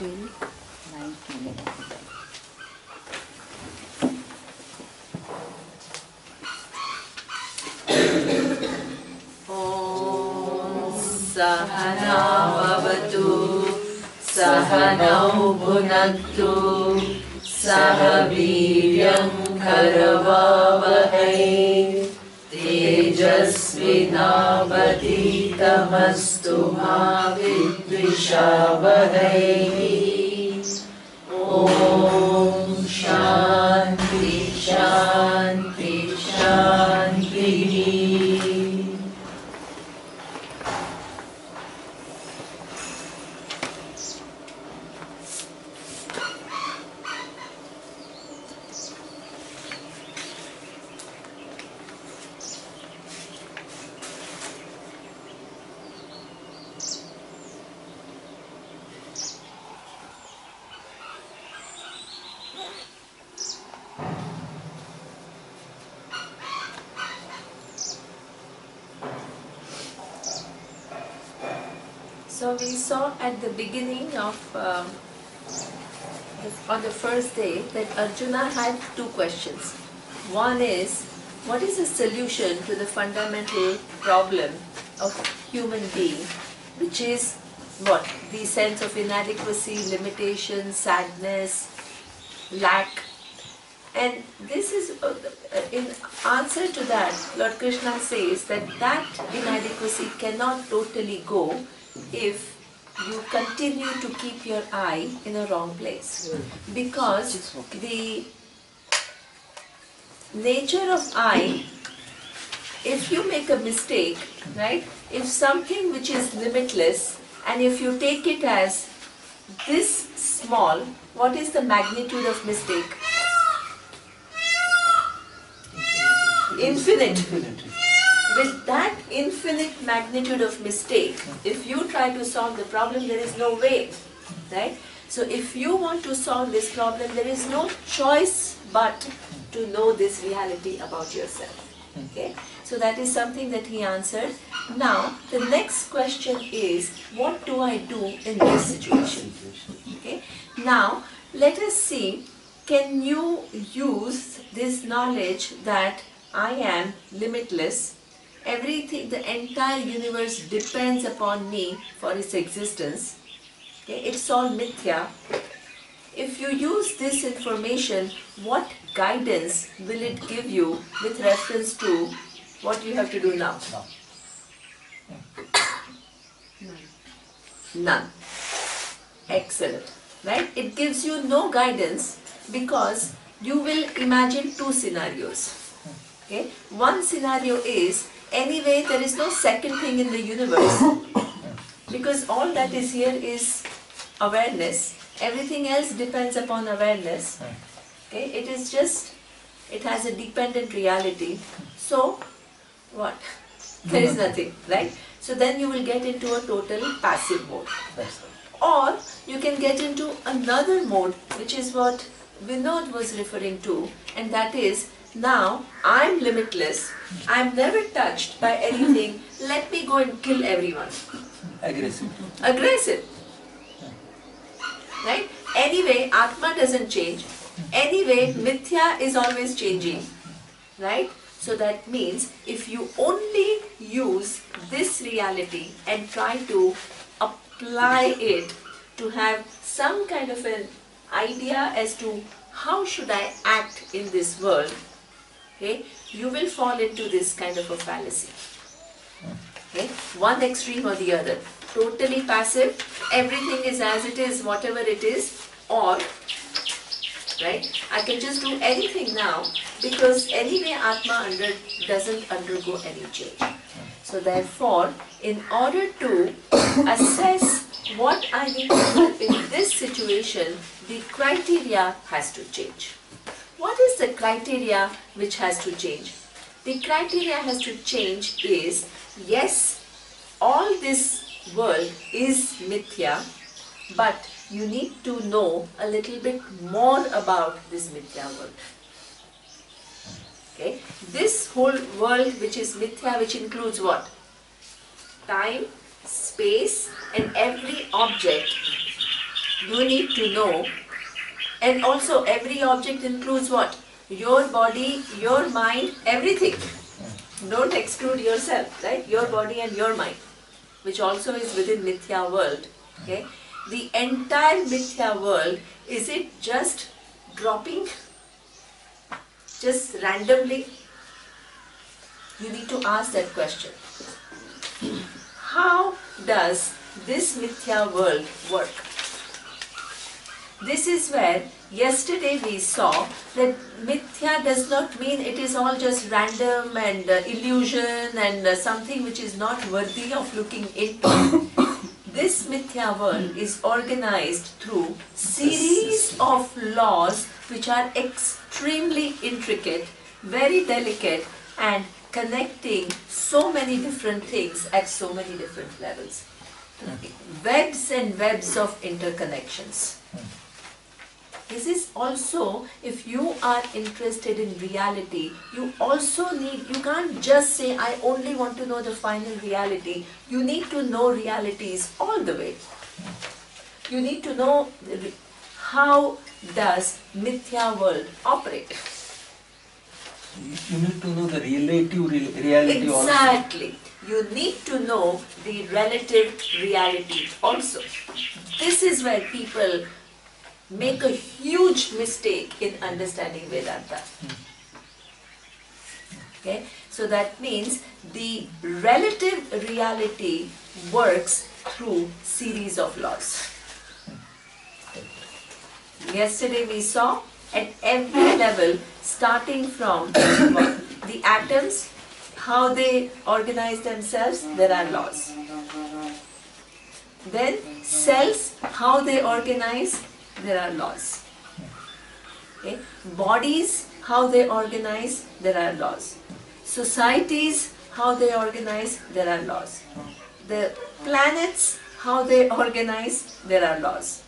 till 19. Om Sahana Bhavatu Sahanau Bhunaktu Saha Viryam Karavavahai Tejasvinavaditamastu ma vidvishavahai. Om Shanti Shanti Shanti. So we saw at the beginning of, on the first day, that Arjuna had two questions. One is, what is the solution to the fundamental problem of human being, which is what? The sense of inadequacy, limitation, sadness, lack. And this is, in answer to that, Lord Krishna says that inadequacy cannot totally go if you continue to keep your eye in a wrong place. Because the nature of eye, if you make a mistake, right, if something which is limitless, and if you take it as this small, what is the magnitude of mistake? Infinite. With that infinite magnitude of mistake, if you try to solve the problem, there is no way, right? So if you want to solve this problem, there is no choice but to know this reality about yourself. Okay? So that is something that he answered. Now, the next question is, what do I do in this situation? Okay? Now, let us see, can you use this knowledge that I am limitless, everything, the entire universe depends upon me for its existence. Okay? It's all Mithya. If you use this information, what guidance will it give you with reference to what you have to do now? None. Excellent. Right? It gives you no guidance because you will imagine two scenarios. Okay? One scenario is, anyway, there is no second thing in the universe because all that is here is awareness. Everything else depends upon awareness. Okay? It is just, it has a dependent reality. So, what? There is nothing, right? So then you will get into a total passive mode. Or you can get into another mode, which is what Vinod was referring to, and that is, now I'm limitless, I'm never touched by anything, let me go and kill everyone. Aggressive. Aggressive. Right? Anyway, Atma doesn't change. Anyway, Mithya is always changing. Right? So that means if you only use this reality and try to apply it to have some kind of an idea as to how should I act in this world, okay, you will fall into this kind of a fallacy. Okay? One extreme or the other. Totally passive, everything is as it is, whatever it is, or, right, I can just do anything now because anyway Atma doesn't undergo any change. So therefore, in order to assess what I need to do in this situation, the criteria has to change. What is the criteria which has to change? The criteria has to change is, yes, all this world is Mithya, but you need to know a little bit more about this Mithya world. Okay? This whole world which is Mithya, which includes what? Time, space, and every object You need to know, and also every object includes what? Your body, your mind, everything. Don't exclude yourself, right? Your body and your mind, which also is within Mithya world. Okay? The entire Mithya world, is it just dropping? Just randomly? You need to ask that question. How does this Mithya world work? This is where yesterday we saw that Mithya does not mean it is all just random and illusion and something which is not worthy of looking into. This Mithya world is organized through series of laws which are extremely intricate, very delicate, and connecting so many different things at so many different levels. Webs and webs of interconnections. This is also, if you are interested in reality, you also need, you can't just say, I only want to know the final reality. You need to know realities all the way. You need to know how does Mithya world operate. You need to know the relative reality also. Exactly. You need to know the relative reality also. This is where people make a huge mistake in understanding Vedanta. Okay? So that means the relative reality works through series of laws. Yesterday we saw at every level, starting from the atoms, how they organize themselves, there are laws. Then cells, how they organize, there are laws. Okay? Bodies, how they organize, there are laws. Societies, how they organize, there are laws. The planets, how they organize, there are laws.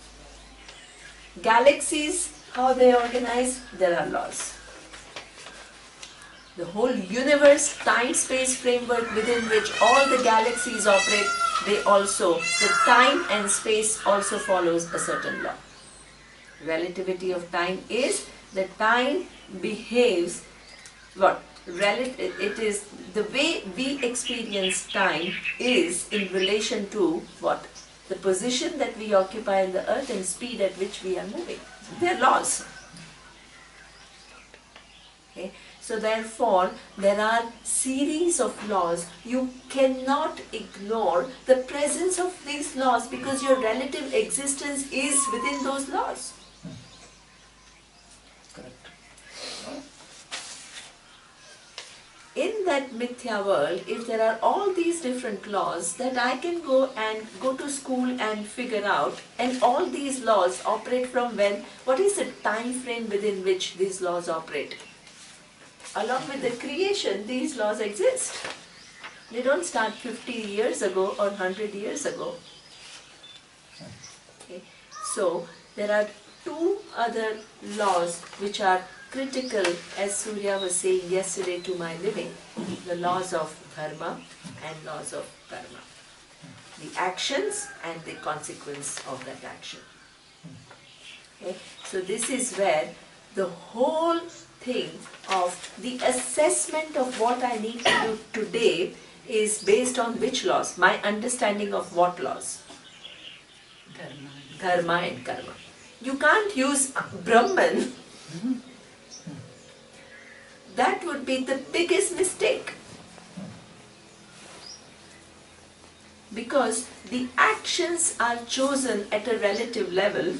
Galaxies, how they organize, there are laws. The whole universe, time-space framework within which all the galaxies operate, they also, the time and space also follows a certain law. Relativity of time is that time behaves what? It is the way we experience time is in relation to what? The position that we occupy in the earth and speed at which we are moving. They are laws. Okay? So therefore, there are series of laws. You cannot ignore the presence of these laws because your relative existence is within those laws. In that Mithya world, if there are all these different laws that I can go to school and figure out, and all these laws operate from when, what is the time frame within which these laws operate? Along with the creation, these laws exist. They don't start 50 years ago or 100 years ago. Okay. So, there are two other laws which are critical, as Surya was saying yesterday, to my living. The laws of dharma and laws of karma. The actions and the consequence of that action. Okay. So, this is where the whole thing of the assessment of what I need to do today is based on which laws? My understanding of what laws? Dharma and karma. You can't use Brahman. That would be the biggest mistake. Because the actions are chosen at a relative level.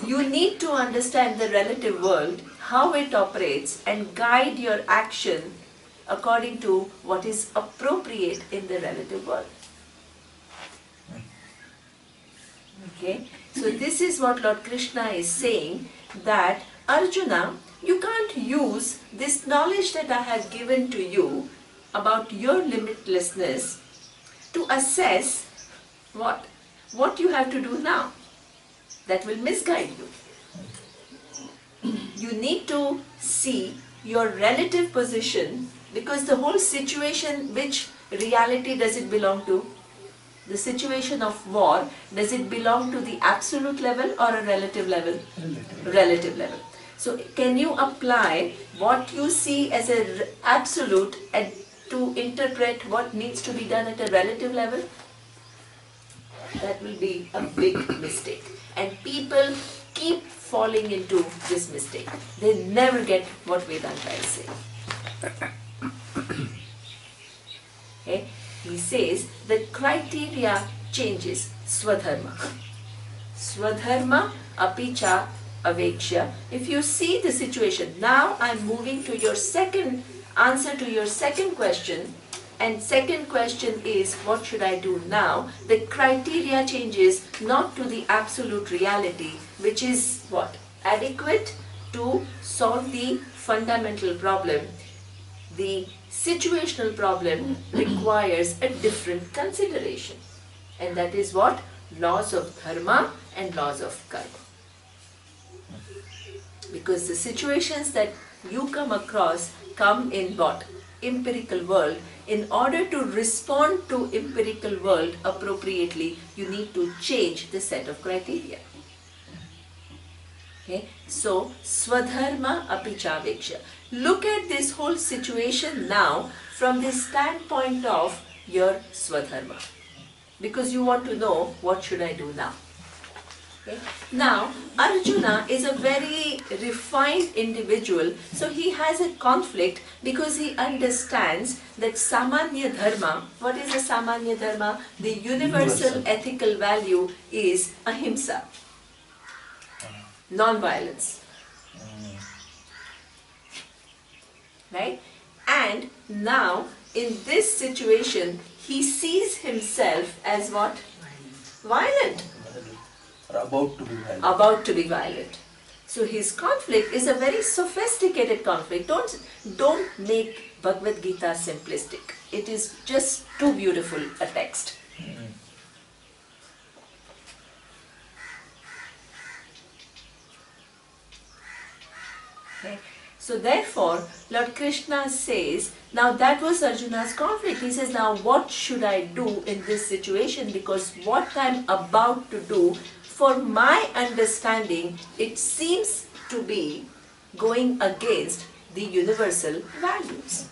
You need to understand the relative world, how it operates, and guide your action according to what is appropriate in the relative world. Okay? So this is what Lord Krishna is saying, that Arjuna, you can't use this knowledge that I have given to you about your limitlessness to assess what you have to do now. That will misguide you. You need to see your relative position, because the whole situation, which reality does it belong to? the situation of war, does it belong to the absolute level or a relative level? Relative level. So can you apply what you see as a absolute and to interpret what needs to be done at a relative level? That will be a big mistake. And people keep falling into this mistake. They never get what Vedanta is saying. Okay? He says the criteria changes. Swadharma. Swadharma apicha avekshya. If you see the situation, now I am moving to your second answer to your second question. And second question is, what should I do now? The criteria changes not to the absolute reality, which is what? Adequate to solve the fundamental problem. The situational problem requires a different consideration. And that is what? Laws of dharma and laws of karma. Because the situations that you come across come in what? Empirical world. In order to respond to empirical world appropriately, you need to change the set of criteria. Okay? So, Swadharma apichaveksha. Look at this whole situation now from the standpoint of your Swadharma. Because you want to know, what should I do now? Okay. Now, Arjuna is a very refined individual, so he has a conflict because he understands that Samanya Dharma, what is a Samanya Dharma? The universal ethical value is ahimsa, non-violence. Right? And now, in this situation, he sees himself as what? Violent. About to be violent. About to be violent. So his conflict is a very sophisticated conflict. Don't make Bhagavad Gita simplistic. It is just too beautiful a text. Okay. So therefore, Lord Krishna says, now that was Arjuna's conflict. He says, now what should I do in this situation? Because what I'm about to do, for my understanding, it seems to be going against the universal values.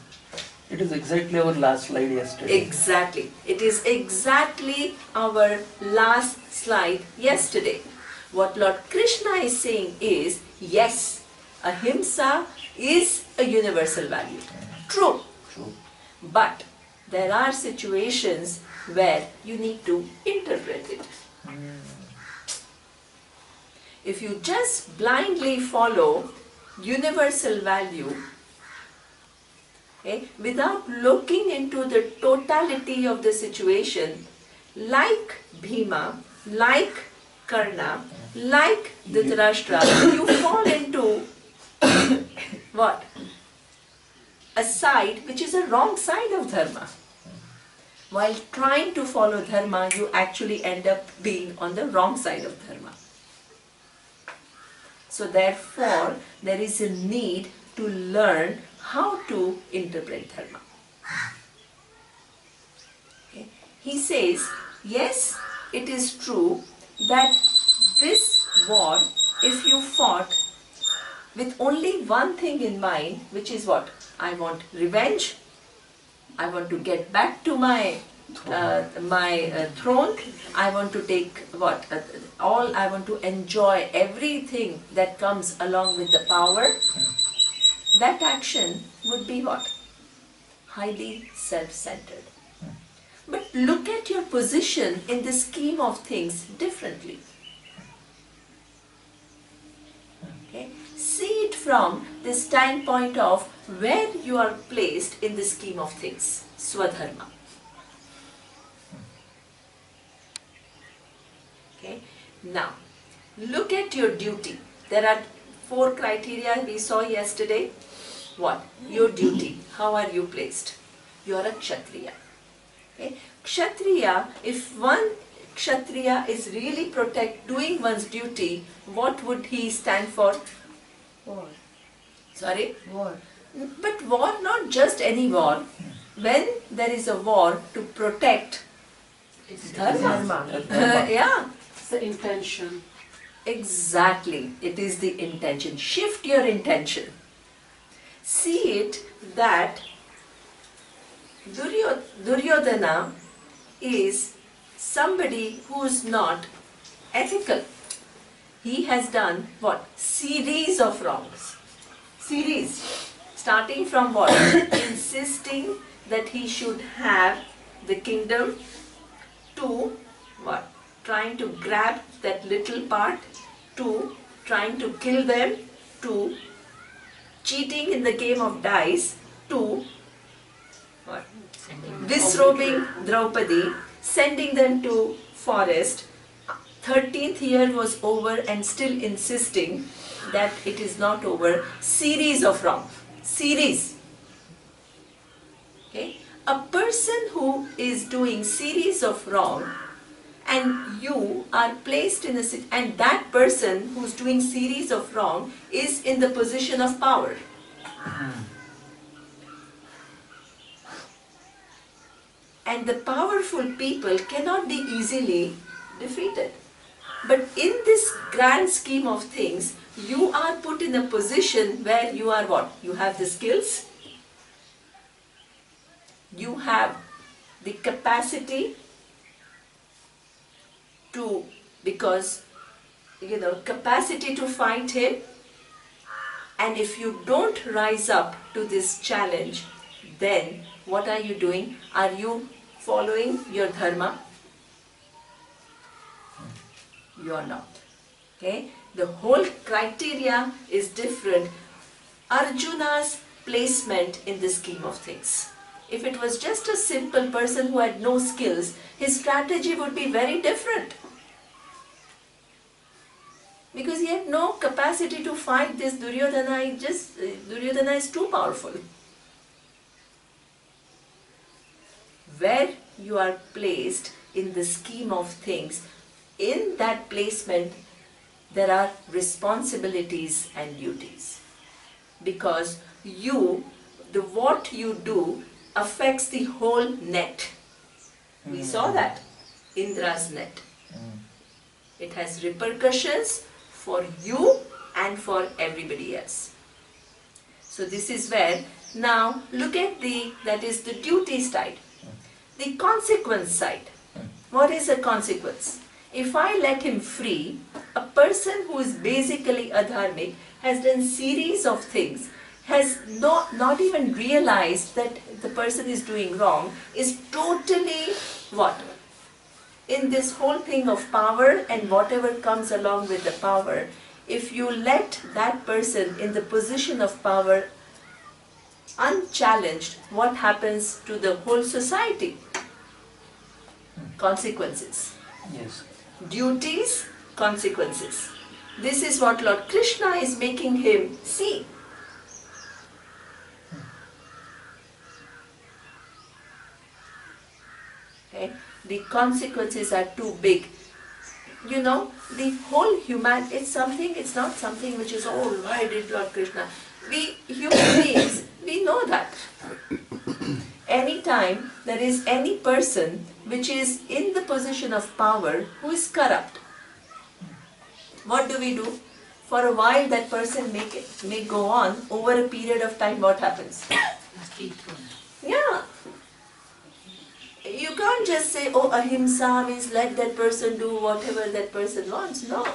It is exactly our last slide yesterday. Exactly. It is exactly our last slide yesterday. What Lord Krishna is saying is, yes, ahimsa is a universal value. True. True. But there are situations where you need to interpret it. If you just blindly follow universal value, okay, without looking into the totality of the situation, like Bhima, like Karna, like Dhritarashtra, you fall into what? A side which is a wrong side of dharma. While trying to follow dharma, you actually end up being on the wrong side of dharma. So therefore, there is a need to learn how to interpret dharma. Okay. He says, yes, it is true that this war, if you fought with only one thing in mind, which is what? I want revenge, I want to get back to my throne, I want to take what? I want to enjoy everything that comes along with the power. That action would be what? Highly self-centered. But look at your position in the scheme of things differently. Okay? See it from the standpoint of where you are placed in the scheme of things. Swadharma. Okay? Now, look at your duty. There are 4 criteria we saw yesterday. What? Your duty. How are you placed? You are a Kshatriya. Okay? Kshatriya, if one Kshatriya is really doing one's duty, what would he stand for? War. Sorry? War. But war, not just any war. When there is a war to protect It's Dharma. Dharma. Yeah. It's the intention. Exactly. It is the intention. Shift your intention. See it that Duryodhana is somebody who is not ethical. He has done what? Series of wrongs. Series. Starting from what? Insisting that he should have the kingdom, to what? Trying to grab that little part, to trying to kill them, to cheating in the game of dice, to what? Disrobing Draupadi, sending them to forest. 13th year was over and still insisting that it is not over. Series of wrong. Series. Okay? A person who is doing series of wrong, and you are placed in a and that person who's doing series of wrong is in the position of power. And the powerful people cannot be easily defeated. But in this grand scheme of things, you are put in a position where you are what? You have the skills, you have the capacity to, because, capacity to fight him. And if you don't rise up to this challenge, then what are you doing? Are you following your dharma? You are not. Okay? The whole criteria is different. Arjuna's placement in the scheme of things. If it was just a simple person who had no skills, his strategy would be very different. Because he had no capacity to fight this Duryodhana. Duryodhana is too powerful. Where you are placed in the scheme of things, in that placement, there are responsibilities and duties. Because what you do affects the whole net. We saw that. Indra's net. It has repercussions for you and for everybody else. So this is where, now look at that is the duty side. The consequence side. What is a consequence? If I let him free, a person who is basically adharmic has done series of things, has not even realized that the person is doing wrong, is totally what? In this whole thing of power and whatever comes along with the power, if you let that person in the position of power unchallenged, what happens to the whole society? Consequences. Yes. Duties, consequences. This is what Lord Krishna is making him see. Okay? The consequences are too big. The whole it's not something which is, oh, why did Lord Krishna? We human beings, we know that. Anytime there is any person which is in the position of power who is corrupt, what do? For a while that person may go on, over a period of time what happens? Yeah. You can't just say, oh, ahimsa means let that person do whatever that person wants. No.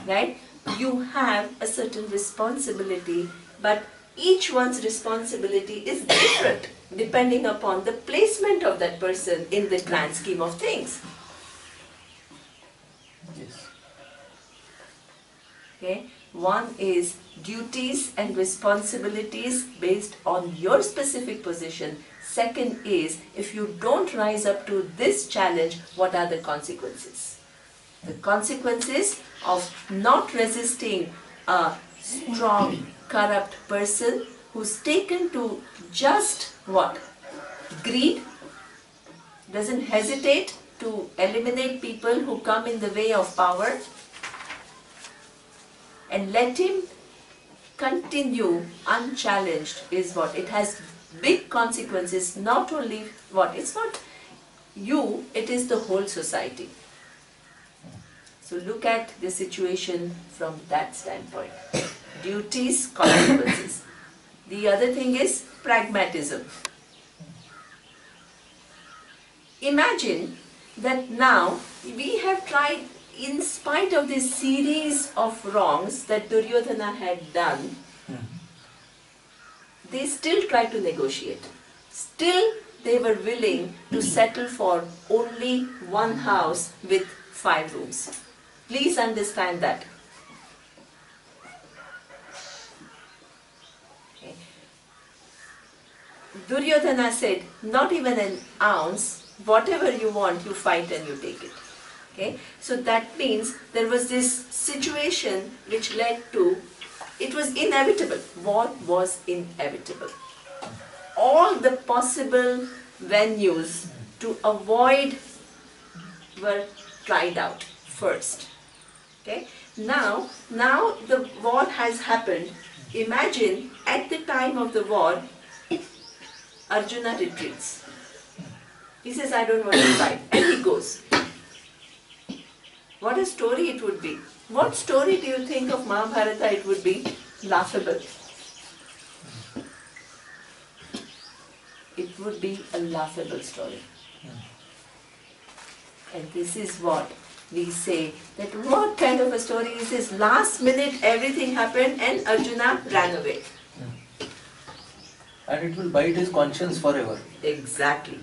Right? You have a certain responsibility, but each one's responsibility is different depending upon the placement of that person in the grand scheme of things. Yes. Okay? One is duties and responsibilities based on your specific position. Second is, if you don't rise up to this challenge, what are the consequences? The consequences of not resisting a strong, corrupt person who's taken to just what? Greed, doesn't hesitate to eliminate people who come in the way of power, and let him continue unchallenged is what? It has big consequences, not only what, it's not you, it is the whole society. So look at the situation from that standpoint. Duties, consequences. The other thing is pragmatism. Imagine that now we have tried, in spite of this series of wrongs that Duryodhana had done, they still tried to negotiate. Still they were willing to settle for only one house with 5 rooms. Please understand that. Okay. Duryodhana said, not even an ounce, whatever you want, you fight and you take it. Okay? So that means there was this situation which led to, it was inevitable. War was inevitable. All the possible venues to avoid were tried out first. Okay? Now the war has happened. Imagine at the time of the war, Arjuna retreats. He says, I don't want to fight. And he goes. What a story it would be. What story do you think of Mahabharata it would be? Laughable. It would be a laughable story. And this is what we say, that what kind of a story is this? Last minute everything happened and Arjuna ran away. And it will bite his conscience forever. Exactly.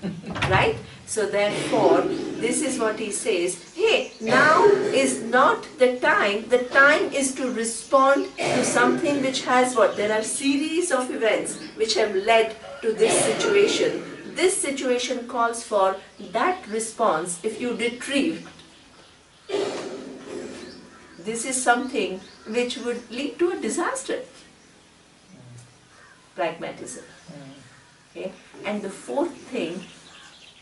Right? So therefore, this is what he says, hey, now is not the time. The time is to respond to something which has what? There are series of events which have led to this situation. This situation calls for that response. If you retrieve, this is something which would lead to a disaster. Pragmatism. Okay? And the fourth thing,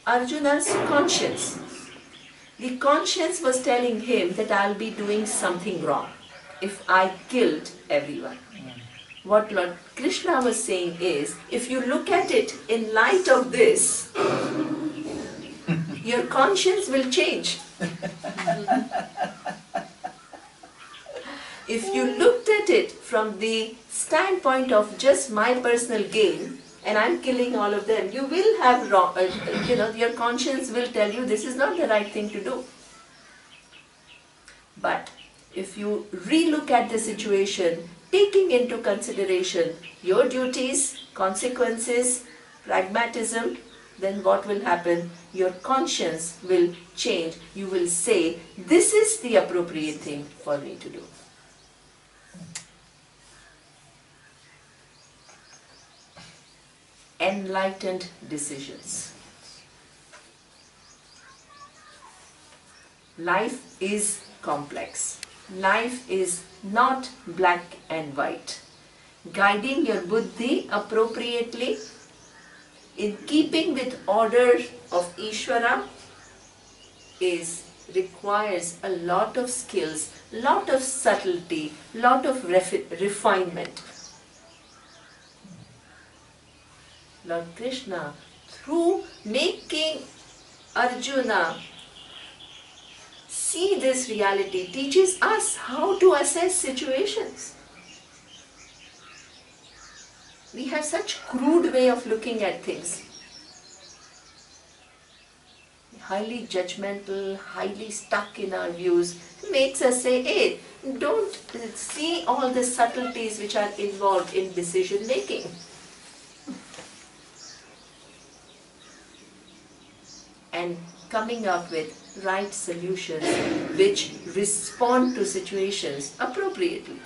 Arjuna's conscience. The conscience was telling him that I'll be doing something wrong if I killed everyone. What Lord Krishna was saying is, if you look at it in light of this, your conscience will change. If you looked at it from the standpoint of just my personal gain, and I'm killing all of them, you will have wrong, your conscience will tell you this is not the right thing to do. But if you re-look at the situation, taking into consideration your duties, consequences, pragmatism, then what will happen? Your conscience will change. You will say, this is the appropriate thing for me to do. Enlightened decisions. Life is complex. Life is not black and white. Guiding your buddhi appropriately in keeping with order of Ishvara requires a lot of skills, lot of subtlety, lot of refinement. Lord Krishna, through making Arjuna see this reality, teaches us how to assess situations. We have such crude way of looking at things. Highly judgmental, highly stuck in our views, makes us say, hey, don't see all the subtleties which are involved in decision making. And coming up with right solutions which respond to situations appropriately.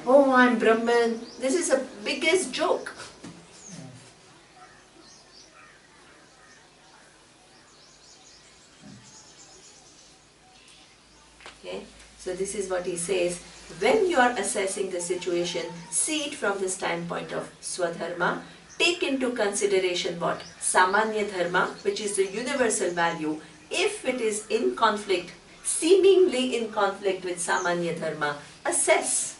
Oh, I'm Brahman. This is the biggest joke. Okay? So this is what he says. When you are assessing the situation, see it from the standpoint of Swadharma. Take into consideration what? Samanya Dharma, which is the universal value. If it is in conflict, seemingly in conflict with Samanya Dharma, assess.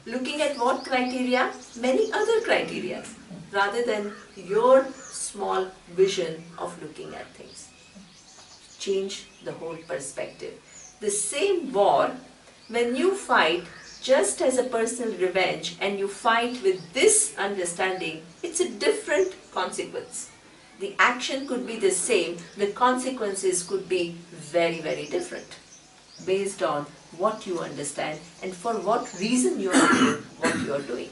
Looking at what criteria? Many other criteria, rather than your small vision of looking at things. Change the whole perspective. The same war, when you fight just as a personal revenge and you fight with this understanding, it's a different consequence. The action could be the same, the consequences could be very, very different based on what you understand and for what reason you are doing what you are doing.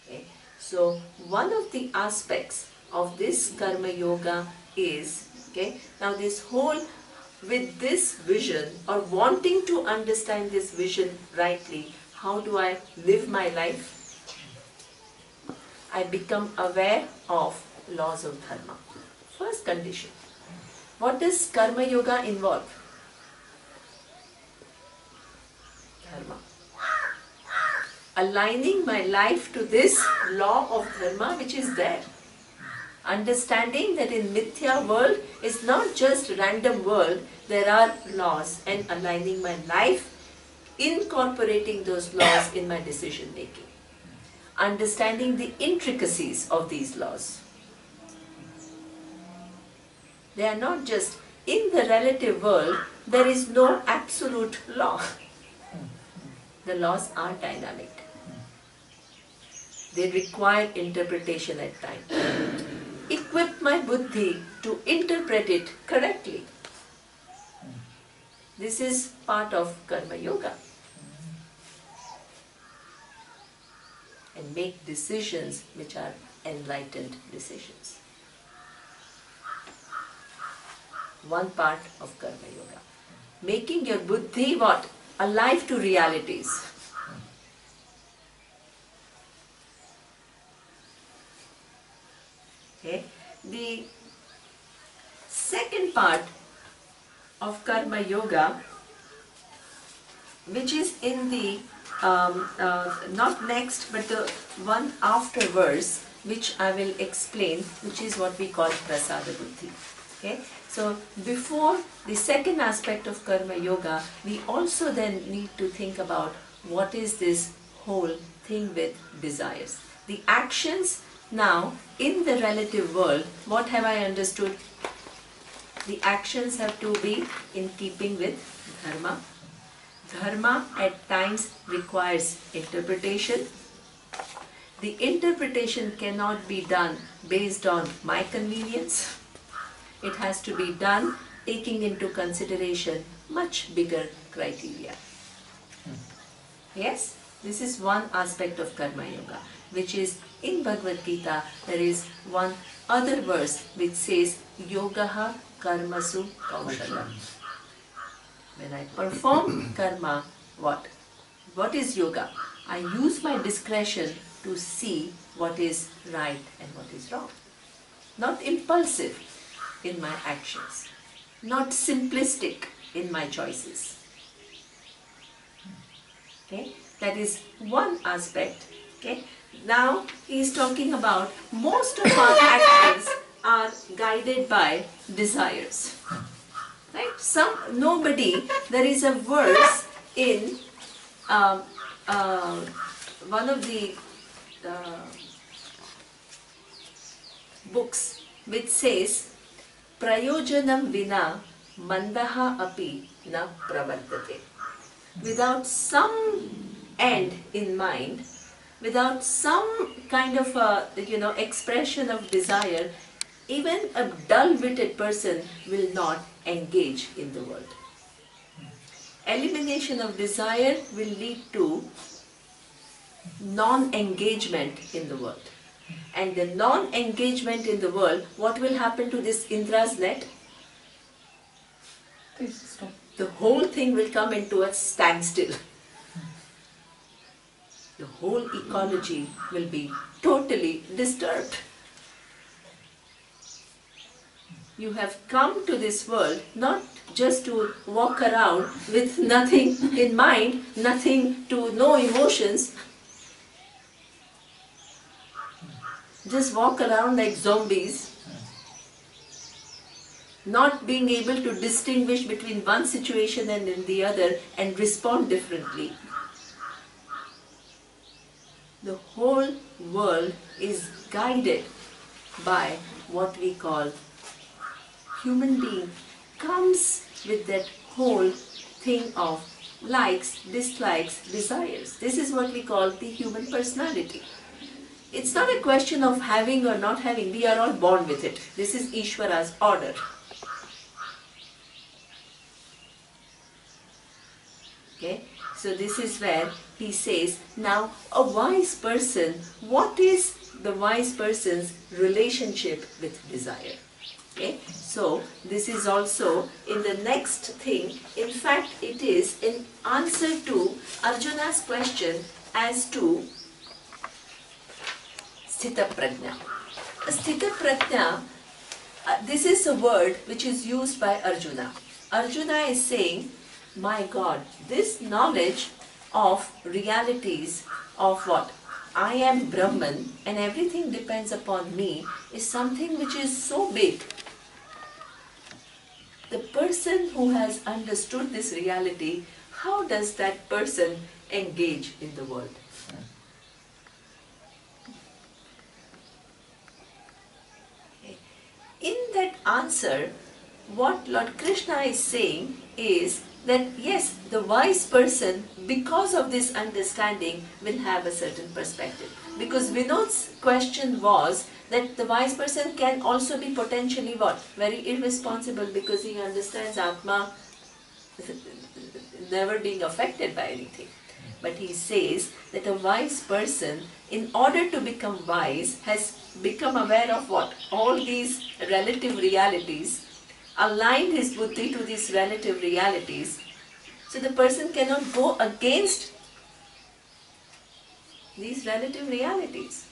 Okay? So one of the aspects of this karma yoga is, okay, now this whole, with this vision or wanting to understand this vision rightly, how do I live my life? I become aware of laws of dharma. First condition. What does karma yoga involve? Dharma. Aligning my life to this law of dharma which is there. Understanding that in Mithya world is not just random world, there are laws, and aligning my life, incorporating those laws in my decision making. Understanding the intricacies of these laws. They are not just in the relative world, there is no absolute law. The laws are dynamic. They require interpretation at times. Equip my buddhi to interpret it correctly. This is part of karma yoga. And make decisions which are enlightened decisions. One part of karma yoga. Making your buddhi what? Alive to realities. Okay. The second part of karma yoga, which is in the not next but the one after verse, which I will explain, which is what we call prasada buddhi. Okay? So before the second aspect of karma yoga, we also then need to think about what is this whole thing with desires. The actions now in the relative world, what have I understood? The actions have to be in keeping with dharma. Dharma at times requires interpretation. The interpretation cannot be done based on my convenience. It has to be done taking into consideration much bigger criteria. Yes, this is one aspect of karma yoga, which is in Bhagavad Gita. There is one other verse which says yogaha karmasu kaushalam. When I perform karma, what is yoga? I use my discretion to see what is right and what is wrong. Not impulsive in my actions, not simplistic in my choices. Okay, that is one aspect. Okay, now he is talking about most of our actions are guided by desires. Right? Nobody. There is a verse in one of the books which says, "Prayojanam vina mandaha api na pravartate." Without some end in mind, without some kind of expression of desire, even a dull-witted person will not engage in the world. Elimination of desire will lead to non-engagement in the world. And the non-engagement in the world, what will happen to this Indra's net? The whole thing will come into a standstill. The whole ecology will be totally disturbed. You have come to this world not just to walk around with nothing in mind, no emotions. Just walk around like zombies. not being able to distinguish between one situation and in the other and respond differently. The whole world is guided by what we call human being comes with that whole thing of likes, dislikes, desires. This is what we call the human personality. It's not a question of having or not having. We are all born with it. This is Ishvara's order. Okay? So this is where he says, now a wise person, what is the wise person's relationship with desire? Okay? So this is also in the next thing. In fact, it is in answer to Arjuna's question as to Sthita Prajna. Sthita Prajna, this is a word which is used by Arjuna. Arjuna is saying, my God, this knowledge of realities of what? I am Brahman and everything depends upon me is something which is so big. The person who has understood this reality, how does that person engage in the world? Okay. In that answer, what Lord Krishna is saying is that yes, the wise person, because of this understanding, will have a certain perspective. Because Vinod's question was that the wise person can also be potentially what? Very irresponsible, because he understands Atma never being affected by anything. But he says that a wise person, in order to become wise, has become aware of what? All these relative realities, aligned his buddhi to these relative realities. So the person cannot go against these relative realities.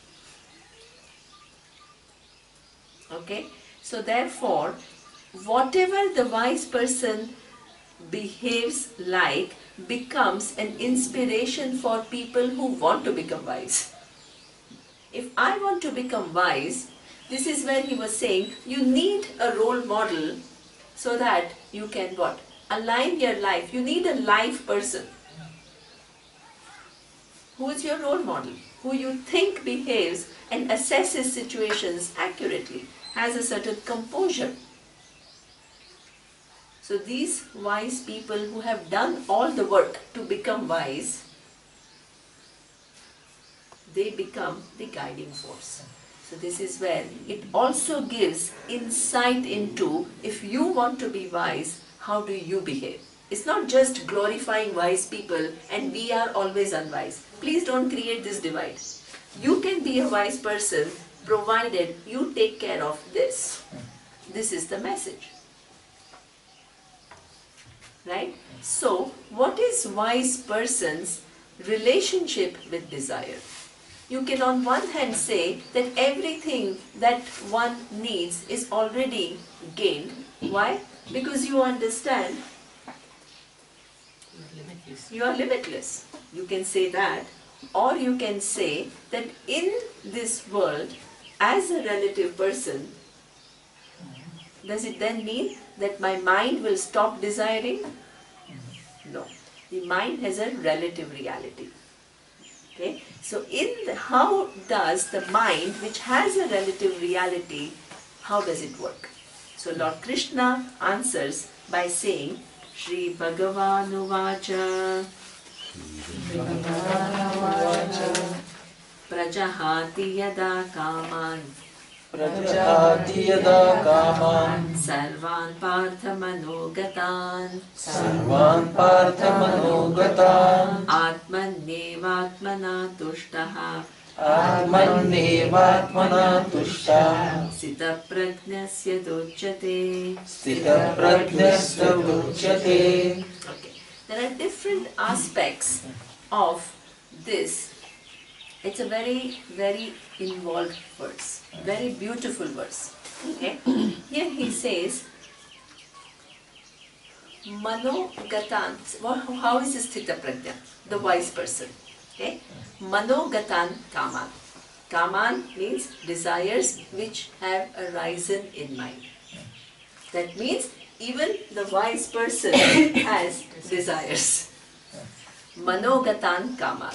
Okay? So therefore, whatever the wise person behaves like becomes an inspiration for people who want to become wise. If I want to become wise, this is where he was saying, you need a role model so that you can what? Align your life. You need a life person. Who is your role model? Who you think behaves and assesses situations accurately, has a certain composure. So these wise people who have done all the work to become wise, they become the guiding force. So this is where it also gives insight into, if you want to be wise, how do you behave? It's not just glorifying wise people and we are always unwise. Please don't create this divide. You can be a wise person provided you take care of this. This is the message. Right? So, what is wise person's relationship with desire? You can on one hand say that everything that one needs is already gained. Why? Because you understand you are limitless. You can say that. Or you can say that in this world, as a relative person, does it then mean that my mind will stop desiring? No. The mind has a relative reality. Okay? So how does the mind, which has a relative reality, how does it work? So Lord Krishna answers by saying, Shri Bhagavanu Vacha Prajahati Yada Kaman Prajahati yada kaman Sarvan Partha Manogatan Atmannevatmana Tushtaha Atmannevatmana tushta Sita Prajnasya Dujyate. Okay. There are different aspects of this. It's a very, very involved verse. Very beautiful verse. Okay. Here he says, Manogatan. How is this Sthita Prajna? The wise person. Okay. Manogatan Kaman. Kaman means desires which have arisen in mind. That means even the wise person has desires. Manogatan kama.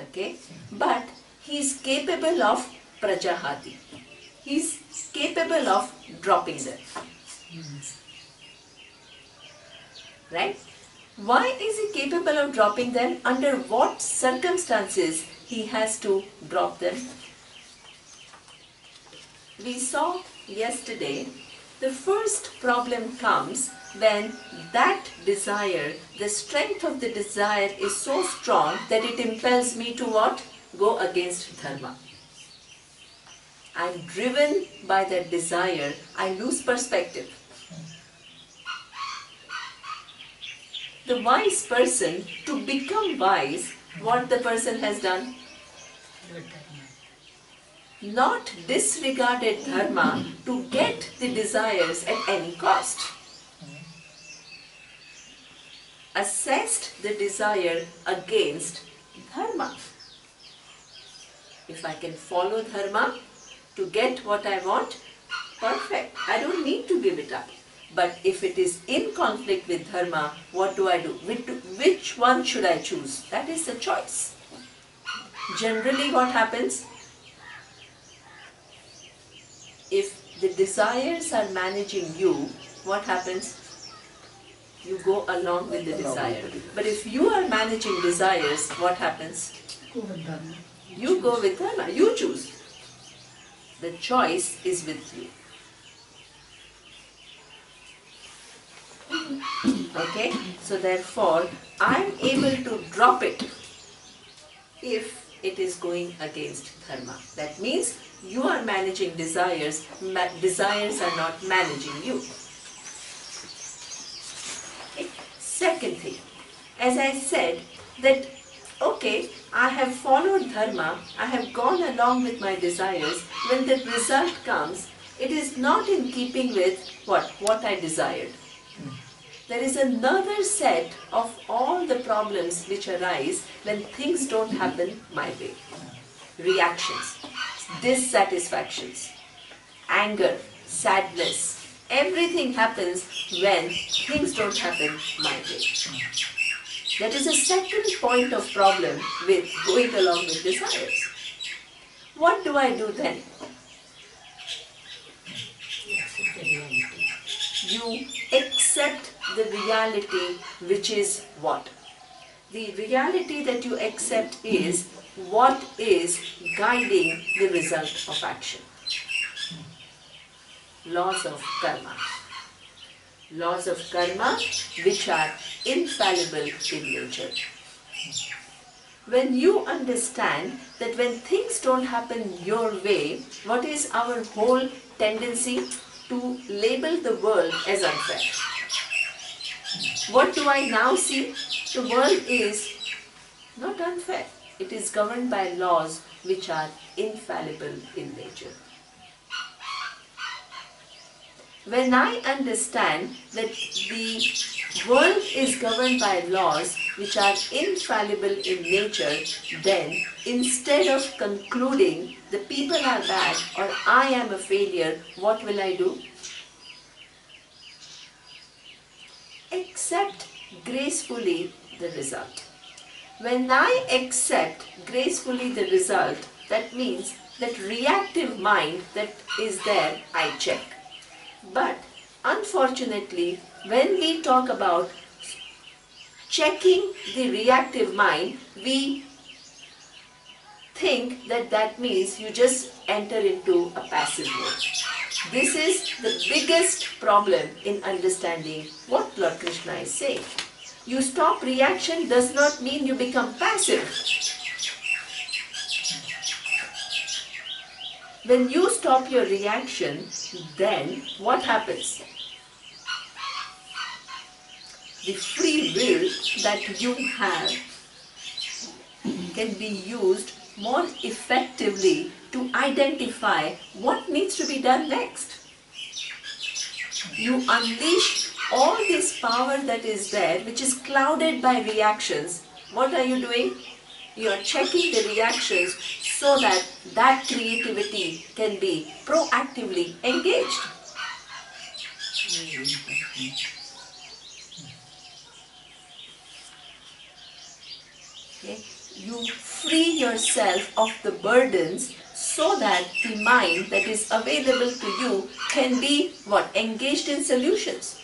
Okay? But he is capable of prajahati. He is capable of dropping them. Right? Why is he capable of dropping them? Under what circumstances he has to drop them? We saw yesterday, the first problem comes when that desire, the strength of the desire is so strong that it impels me to what? Go against dharma. I am driven by that desire, I lose perspective. The wise person, to become wise, what the person has done? Not disregarded dharma to get the desires at any cost. Assessed the desire against dharma. If I can follow dharma to get what I want, perfect. I don't need to give it up. But if it is in conflict with dharma, what do I do? Which one should I choose? That is the choice. Generally what happens? If the desires are managing you, what happens? You go along with the desire. But if you are managing desires, what happens? You go with dharma. You choose. The choice is with you. Okay? So therefore, I am able to drop it if it is going against dharma. That means you are managing desires, desires are not managing you. Okay. Second thing, as I said that, okay, I have followed dharma, I have gone along with my desires, when the result comes, it is not in keeping with what I desired. There is another set of all the problems which arise when things don't happen my way. Reactions, dissatisfactions, anger, sadness, everything happens when things don't happen my way. That is a second point of problem with going along with desires. What do I do then? You accept the reality, which is what? The reality that you accept is what is guiding the result of action. Laws of karma. Laws of karma which are infallible in nature. When you understand that when things don't happen your way, what is our whole tendency? To label the world as unfair. What do I now see? The world is not unfair. It is governed by laws which are infallible in nature. When I understand that the world is governed by laws which are infallible in nature, then instead of concluding the people are bad or I am a failure, what will I do? Accept gracefully the result. When I accept gracefully the result, that means that reactive mind that is there, I check. But unfortunately, when we talk about checking the reactive mind, we think that that means you just enter into a passive mode. This is the biggest problem in understanding what Lord Krishna is saying. You stop reaction does not mean you become passive. When you stop your reaction, then what happens? The free will that you have can be used more effectively to identify what needs to be done next. You unleash all this power that is there, which is clouded by reactions. What are you doing? You are checking the reactions so that that creativity can be proactively engaged. Okay? You free yourself of the burdens so that the mind that is available to you can be what? Engaged in solutions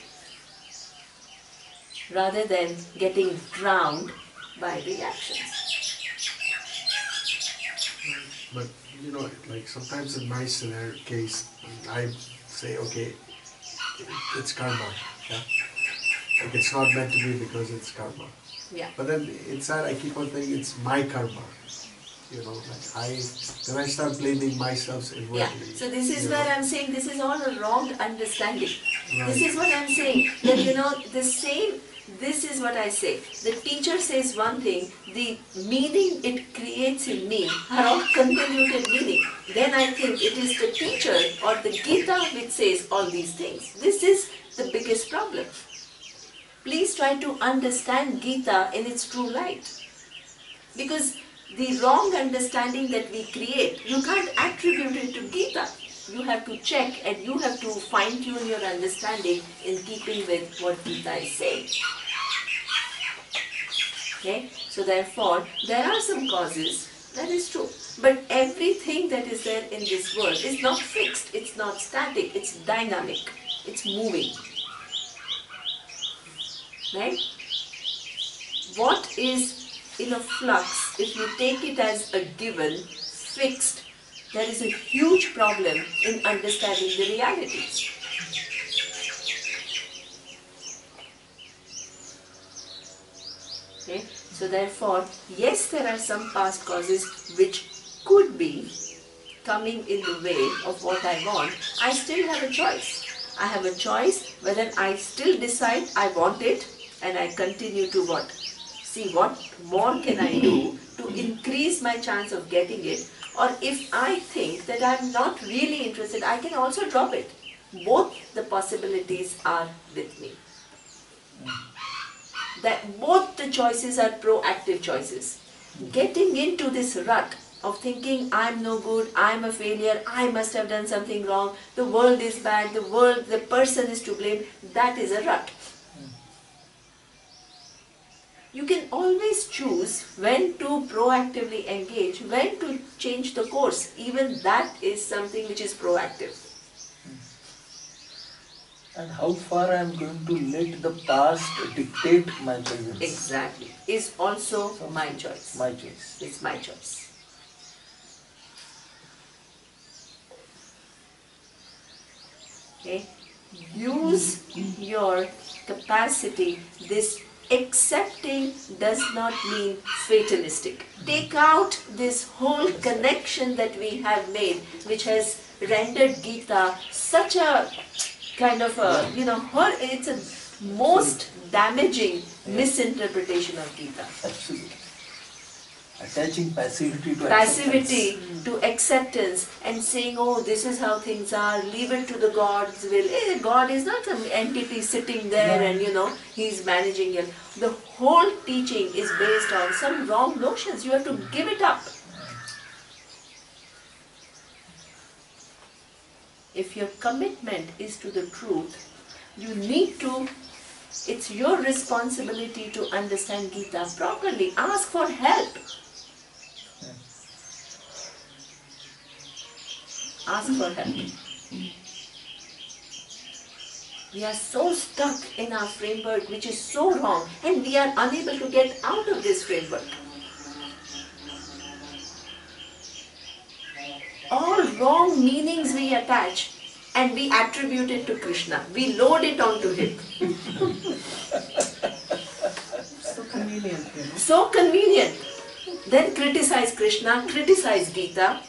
rather than getting drowned by reactions. But you know, like sometimes in my scenario case, I say, okay, it's karma. Yeah? Like it's not meant to be because it's karma. Yeah. But then inside I keep on thinking it's my karma. You know, like then I start blaming myself inwardly. Yeah. So this is where I'm saying this is all a wrong understanding. Right. This is what I'm saying. That this is what I say. The teacher says one thing, the meaning it creates in me are all convoluted meaning. Then I think it is the teacher or the Gita which says all these things. This is the biggest problem. Please try to understand Gita in its true light. Because the wrong understanding that we create, you can't attribute it to Gita. You have to check and you have to fine-tune your understanding in keeping with what Gita is saying. Okay? So therefore, there are some causes, that is true. But everything that is there in this world is not fixed, it's not static, it's dynamic, it's moving. Right? What is in a flux, if you take it as a given, fixed, there is a huge problem in understanding the realities. Okay? So therefore, yes, there are some past causes which could be coming in the way of what I want. I still have a choice. I have a choice whether I still decide I want it and I continue to what? See what more can I do to increase my chance of getting it, or if I think that I am not really interested, I can also drop it. Both the possibilities are with me. That both the choices are proactive choices. Getting into this rut of thinking I'm no good, I'm a failure, I must have done something wrong, the world is bad, the person is to blame, that is a rut. You can always choose when to proactively engage, when to change the course. Even that is something which is proactive. And how far I am going to let the past dictate my presence. Exactly. Is also my choice. My choice. It's my choice. Okay. Use your capacity. This accepting does not mean fatalistic. Take out this whole connection that we have made, which has rendered Gita such a kind of a, it's a most damaging misinterpretation of Gita. Absolutely. Attaching passivity to acceptance and saying, oh, this is how things are, leave it to the God's will. God is not some entity sitting there and He's managing it. The whole teaching is based on some wrong notions. You have to give it up. If your commitment is to the truth, you need to, it's your responsibility to understand Gita properly. Ask for help. Ask for help. We are so stuck in our framework which is so wrong and we are unable to get out of this framework. All wrong meanings we attach and we attribute it to Krishna. We load it onto him. So convenient. So convenient. Then criticize Krishna, criticize Gita.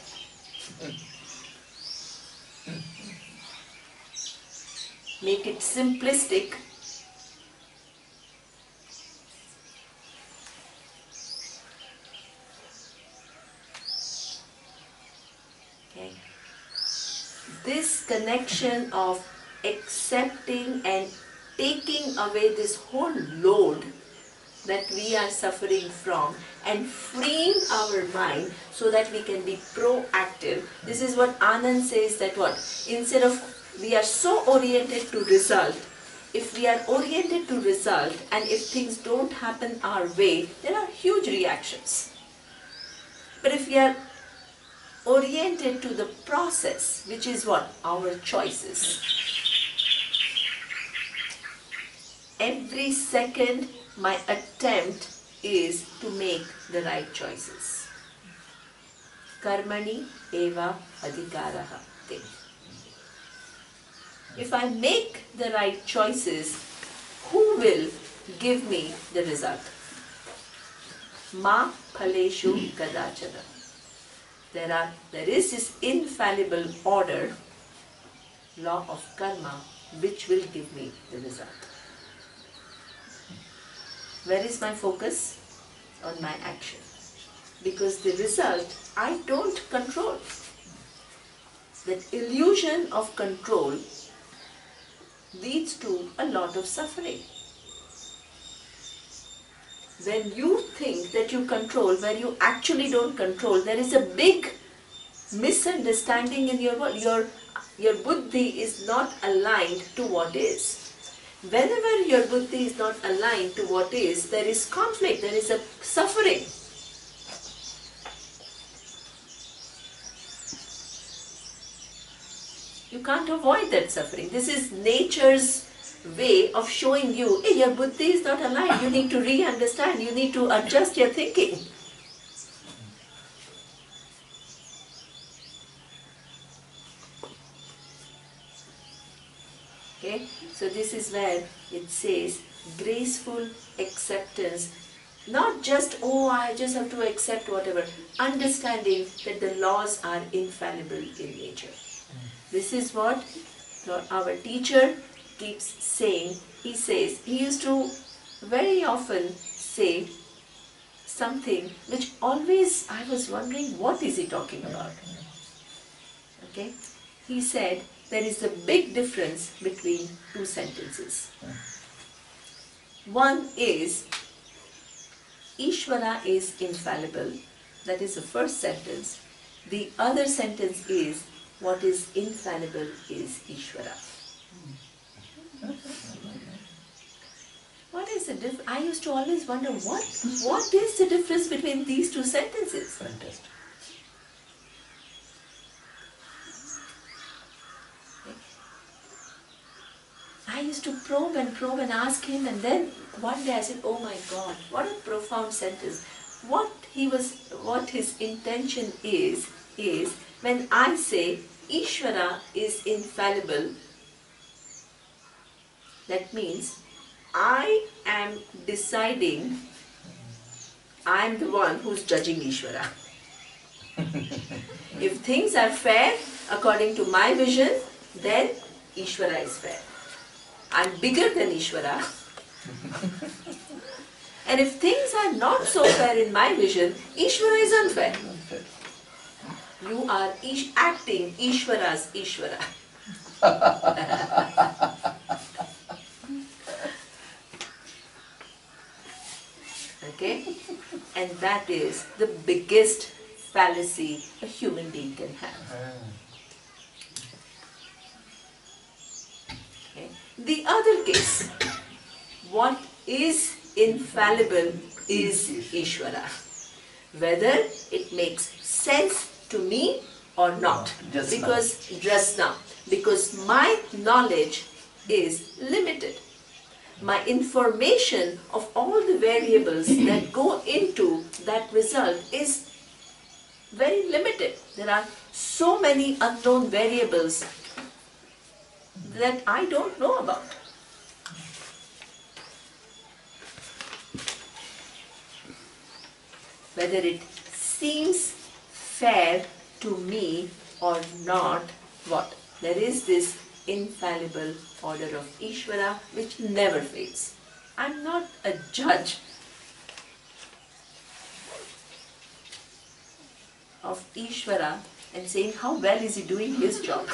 Make it simplistic. Okay. This connection of accepting and taking away this whole load that we are suffering from and freeing our mind so that we can be proactive. This is what Anand says, that what? Instead of, we are so oriented to result, if we are oriented to result and if things don't happen our way, there are huge reactions. But if we are oriented to the process, which is what? Our choices. Every second my attempt is to make the right choices. Karmani eva adhikaraha te. If I make the right choices, who will give me the result? Ma phaleshu kadachana. There is this infallible order, law of karma, which will give me the result. Where is my focus? On my action. Because the result I don't control. That illusion of control leads to a lot of suffering. When you think that you control, where you actually don't control, there is a big misunderstanding in your world. Your buddhi is not aligned to what is. Whenever your buddhi is not aligned to what is, there is conflict, there is a suffering. You can't avoid that suffering. This is nature's way of showing you, hey, your buddhi is not aligned, you need to re-understand, you need to adjust your thinking. Okay, so this is where it says graceful acceptance, not just, oh, I just have to accept whatever, understanding that the laws are infallible in nature. This is what our teacher keeps saying. He says, he used to very often say something which always I was wondering, what is he talking about? Okay, he said, there is a big difference between two sentences. One is, Ishvara is infallible. That is the first sentence. The other sentence is, what is infallible is Ishvara. What is the difference? I used to always wonder, what is the difference between these two sentences? Fantastic. I used to probe and ask him, and then one day I said, oh my God, what a profound sentence. What his intention is when I say Ishvara is infallible, that means I am deciding, I am the one who's judging Ishvara. If things are fair according to my vision, then Ishvara is fair. I'm bigger than Ishvara. And if things are not so fair in my vision, Ishvara is unfair. You are acting Ishvara's Ishvara. Okay? And that is the biggest fallacy a human being can have. Okay? The other case, what is infallible is Ishvara. Whether it makes sense to me or not. Because my knowledge is limited. My information of all the variables that go into that result is very limited. There are so many unknown variables that I don't know about. Whether it seems fair to me or not, what? There is this infallible order of Ishvara which never fails. I'm not a judge of Ishvara and saying how well is he doing his job.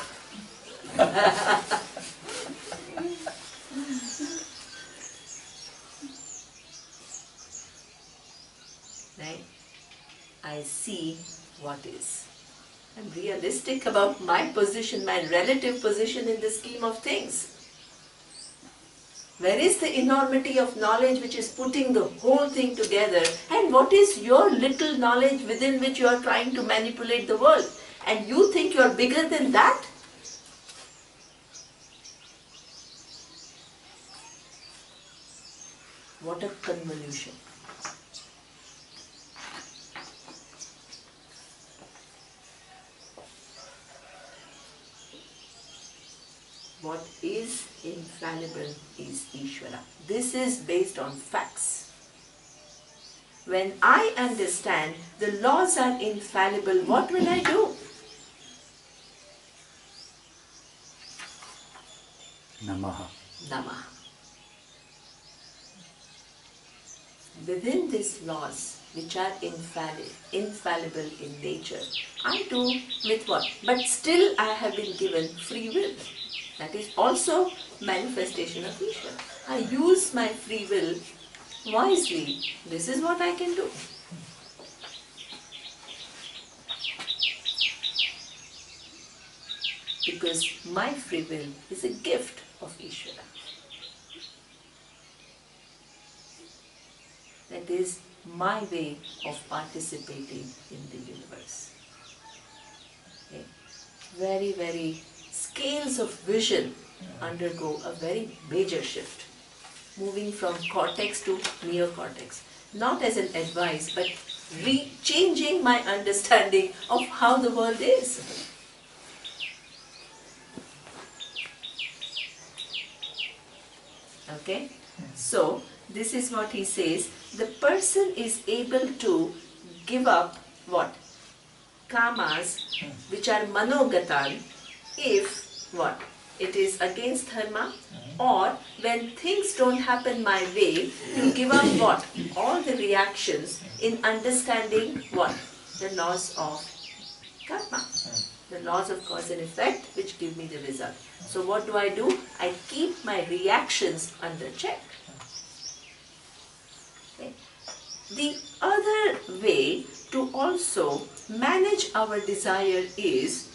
I see what is. I'm realistic about my position, my relative position in the scheme of things. Where is the enormity of knowledge which is putting the whole thing together? And what is your little knowledge within which you are trying to manipulate the world? And you think you are bigger than that? What a convolution. What is infallible is Ishvara. This is based on facts. When I understand the laws are infallible, what will I do? Namaha. Namaha. Within these laws, which are infallible in nature, I do with what? But still I have been given free will. That is also manifestation of Ishvara. I use my free will wisely. This is what I can do. Because my free will is a gift of Ishvara. That is my way of participating in the universe. Okay. Very, very scales of vision undergo a very major shift, moving from cortex to neocortex. Not as an advice, but changing my understanding of how the world is. Okay? So, this is what he says. The person is able to give up what? Kamas, which are manogatan, if what? It is against dharma, or when things don't happen my way, to give up what? All the reactions in understanding what? The laws of karma. The laws of cause and effect which give me the result. So what do? I keep my reactions under check. Okay. The other way to also manage our desire is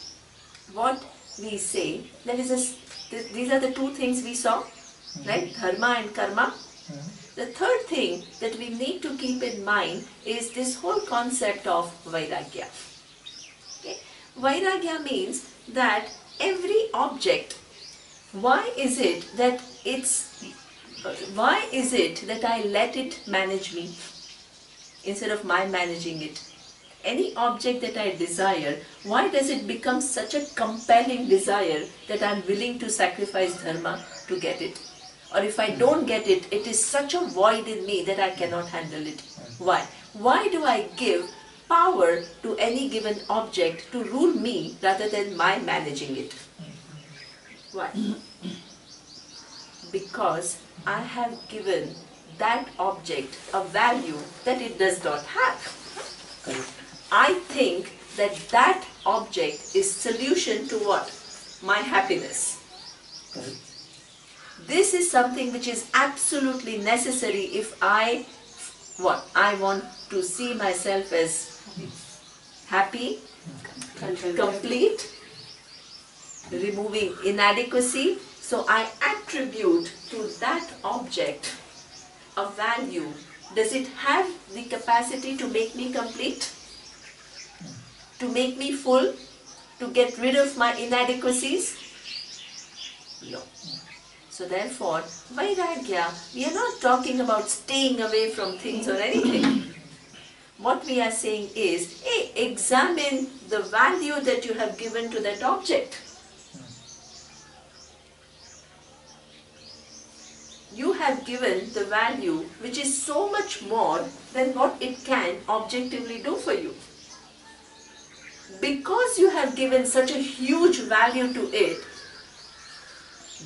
what we say. These are the two things we saw, right? Dharma and karma. The third thing that we need to keep in mind is this whole concept of Vairagya. Okay? Vairagya means that every object, why is it that I let it manage me instead of my managing it? Any object that I desire, why does it become such a compelling desire that I am willing to sacrifice dharma to get it? Or if I don't get it, it is such a void in me that I cannot handle it. Why? Why do I give power to any given object to rule me rather than my managing it? Why? Because I have given that object a value that it does not have. I think that that object is solution to what? My happiness. This is something which is absolutely necessary if I want to see myself as happy, complete, removing inadequacy. So I attribute to that object a value. Does it have the capacity to make me complete? To make me full? To get rid of my inadequacies? No. So therefore, Vairagya, we are not talking about staying away from things or anything. What we are saying is, hey, examine the value that you have given to that object. You have given the value which is so much more than what it can objectively do for you. Because you have given such a huge value to it,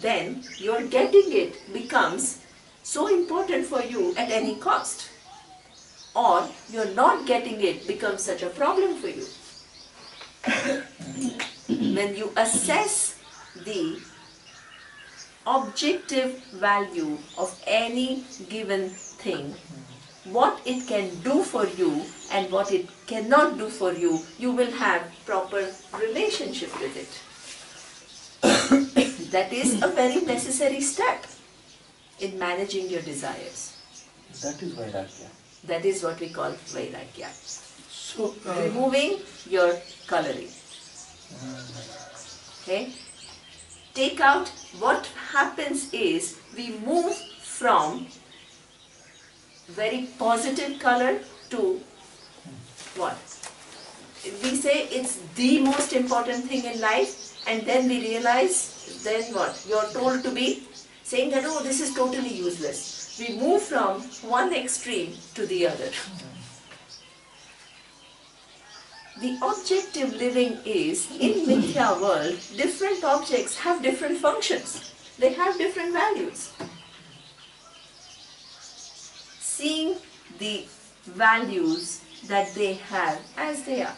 then your getting it becomes so important for you at any cost. Or your not getting it becomes such a problem for you. When you assess the objective value of any given thing, what it can do for you and what it cannot do for you, you will have proper relationship with it. That is a very necessary step in managing your desires. That is Vairagya. That is what we call Vairagya. So, Removing your coloring. Okay? Take out, what happens is we move from very positive color to what? We say it's the most important thing in life, and then we realize, then what? You're told to be saying that, oh, this is totally useless. We move from one extreme to the other. The objective living is, in Mithya world, different objects have different functions. They have different values. Seeing the values that they have as they are.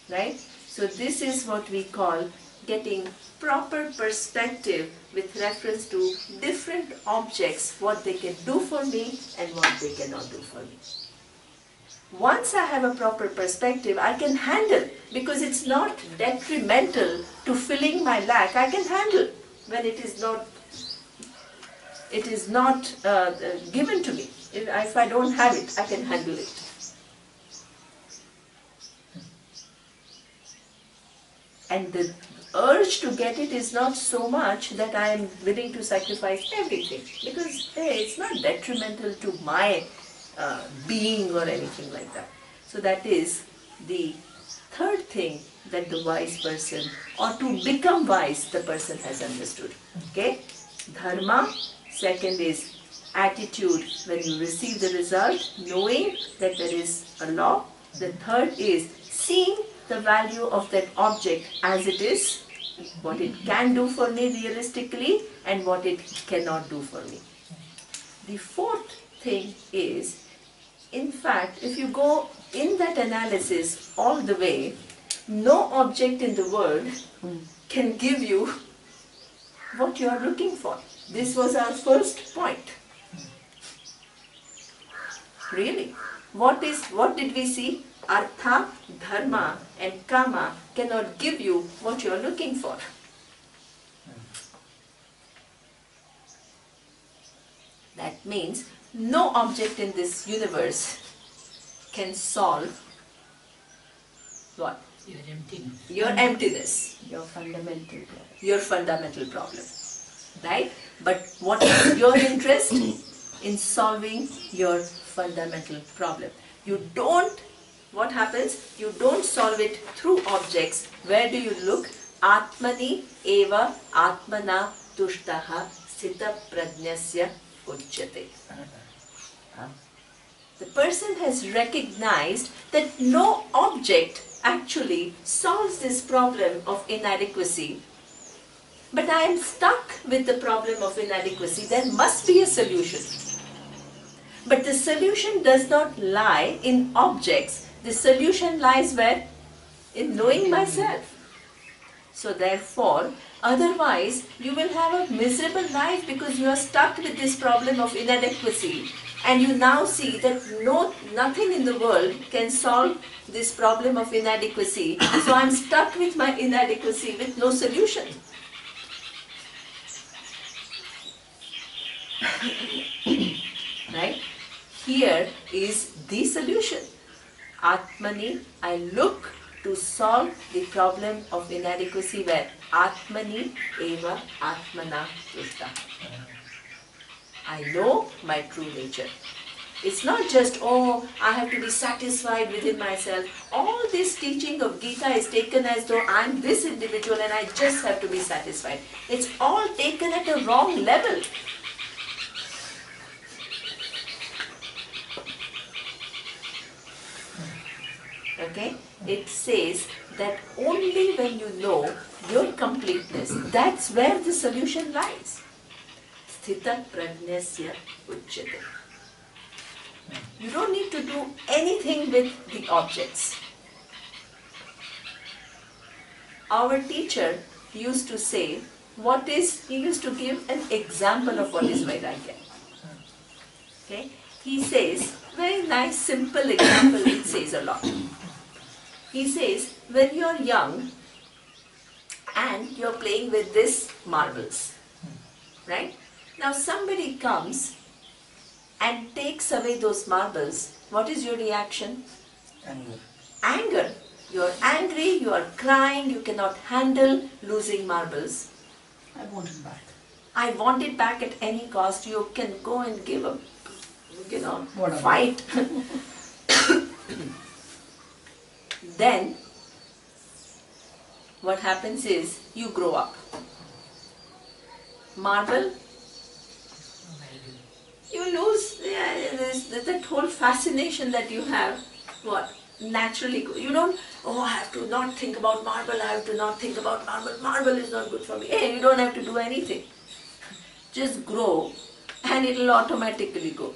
Right? So this is what we call getting proper perspective with reference to different objects, what they can do for me and what they cannot do for me. Once I have a proper perspective, I can handle, because it's not detrimental to filling my lack. I can handle when it is not given to me. If I don't have it, I can handle it. And the urge to get it is not so much that I am willing to sacrifice everything, because hey, it's not detrimental to my being or anything like that. So that is the third thing that the wise person, or to become wise, the person has understood. Okay? Dharma. Second is attitude when you receive the result, knowing that there is a law. The third is seeing the value of that object as it is, what it can do for me realistically and what it cannot do for me. The fourth thing is, in fact, if you go in that analysis all the way, no object in the world can give you what you are looking for. This was our first point. Really. What did we see? Artha, Dharma and Kama cannot give you what you are looking for. That means no object in this universe can solve what? Your emptiness. Your emptiness. Your fundamental problem. Right? But what is your interest? In solving your fundamental problem. You don't, what happens? You don't solve it through objects. Where do you look? Atmani eva atmana tushtaha sthita prajnasya uchyate. The person has recognized that no object actually solves this problem of inadequacy. But I am stuck with the problem of inadequacy. There must be a solution. But the solution does not lie in objects. The solution lies where? In knowing myself. So therefore, otherwise you will have a miserable life because you are stuck with this problem of inadequacy. And you now see that nothing in the world can solve this problem of inadequacy. So I am stuck with my inadequacy with no solution. Right? Here is the solution. Atmani, I look to solve the problem of inadequacy where Atmani eva atmana tushta. I know my true nature. It's not just, oh, I have to be satisfied within myself. All this teaching of Gita is taken as though I'm this individual and I just have to be satisfied. It's all taken at a wrong level. Okay? It says that only when you know your completeness, that's where the solution lies. Sthita prajnasya uchyate. You don't need to do anything with the objects. Our teacher used to say, he used to give an example of what is Vairagya. Okay? He says, very nice simple example, it says a lot. He says, when you're young and you're playing with this marbles, right? Now somebody comes and takes away those marbles, what is your reaction? Anger. Anger. You're angry, you are crying, you cannot handle losing marbles. I want it back. I want it back at any cost. You can go and give a, Whatever. fight. Then, what happens is, you grow up. Marble, you lose that whole fascination that you have. What? Naturally, you don't, oh, I have to not think about marble, I have to not think about marble, marble is not good for me. Hey, you don't have to do anything. Just grow and it will automatically go.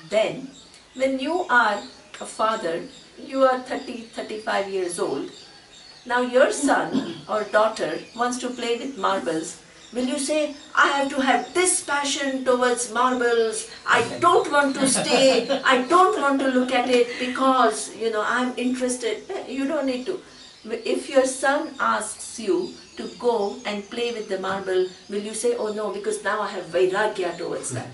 Then, when you are a father, you are 30, 35 years old. Now your son or daughter wants to play with marbles. Will you say, I have to have this passion towards marbles, I don't want to stay, I don't want to look at it because, I'm interested. You don't need to. If your son asks you to go and play with the marble, will you say, oh no, because now I have Vairagya towards that?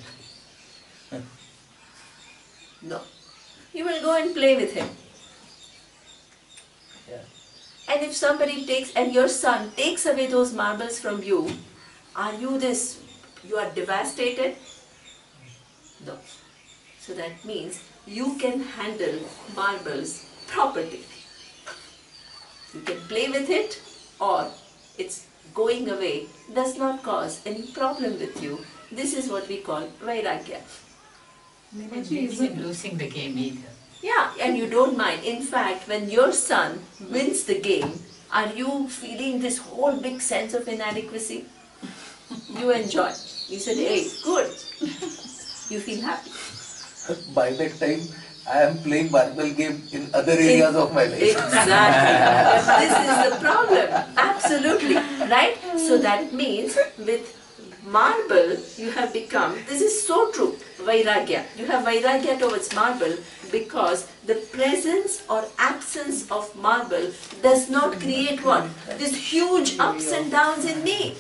No. You will go and play with him. Yeah. And if somebody and your son takes away those marbles from you, are you are devastated? No. So that means you can handle marbles properly. You can play with it, or it's going away, does not cause any problem with you. This is what we call Vairagya. She isn't losing the game either. Yeah, and you don't mind. In fact, when your son wins the game, are you feeling this whole big sense of inadequacy? You enjoy. You said, hey, good. You feel happy. By that time, I am playing marble game in other areas of my life. Exactly. This is the problem. Absolutely. Right? So that means with marble, you have become, this is so true, Vairagya. You have Vairagya towards marble because the presence or absence of marble does not create what? This huge ups and downs in me.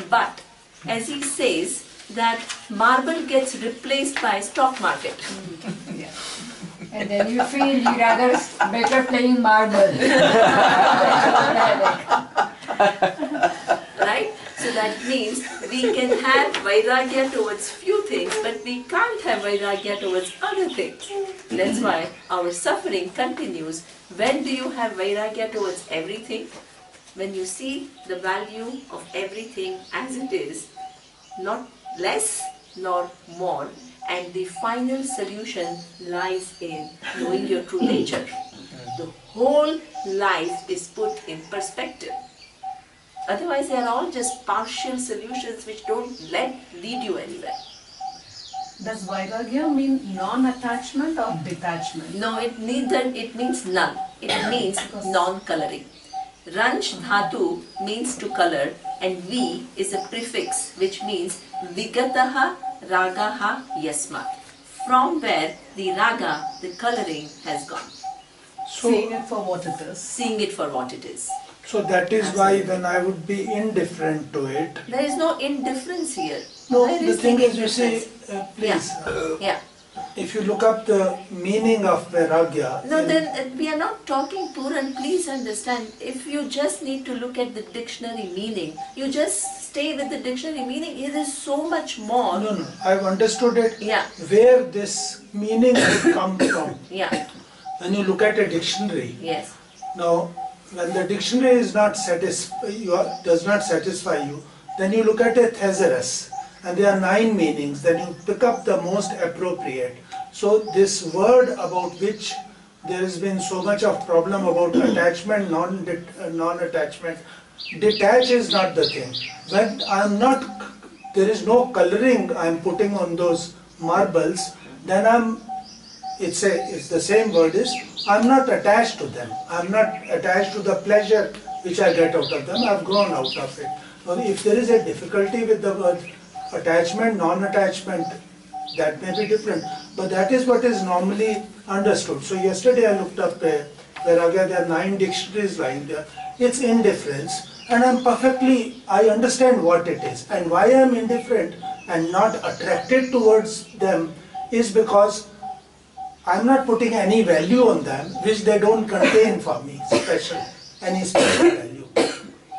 But, as he says, that marble gets replaced by stock market. Yeah. And then you feel you rather better playing marble. Right? So that means we can have Vairagya towards few things, but we can't have Vairagya towards other things. That's why our suffering continues. When do you have Vairagya towards everything? When you see the value of everything as it is, not less nor more, and the final solution lies in knowing your true nature. The whole life is put in perspective. Otherwise, they are all just partial solutions which don't lead you anywhere. Does Vairagya mean non-attachment or detachment? No, it means none. It means non-coloring. Ranch dhatu means to color, and V is a prefix which means vigataha ragaha yasmat, from where the raga, the coloring, has gone. Seeing it for what it is. Seeing it for what it is. So that is why when I would be indifferent to it. There is no indifference here. No, Where the thing is, you indifference? see, please, Yeah. if you look up the meaning of Vairagya. No, then we are not talking Puran. Please understand, if you just need to look at the dictionary meaning, you just stay with the dictionary meaning. It is so much more. No, I've understood it. Yeah. Where this meaning would come from. Yeah. When you look at a dictionary. Yes. Now, when the dictionary is not does not satisfy you, then you look at a thesaurus, and there are 9 meanings. Then you pick up the most appropriate. So this word about which there has been so much of problem about attachment, non-attachment, detach is not the thing. When there is no coloring I am putting on those marbles, then it's the same word is, I'm not attached to them. I'm not attached to the pleasure which I get out of them. I've grown out of it. Now, if there is a difficulty with the word attachment, non-attachment, that may be different, but that is what is normally understood. So yesterday I looked up Vairagya, there are 9 dictionaries lying there. It's indifference, and I understand what it is, and why I am indifferent and not attracted towards them is because I'm not putting any value on them which they don't contain for me, any special value.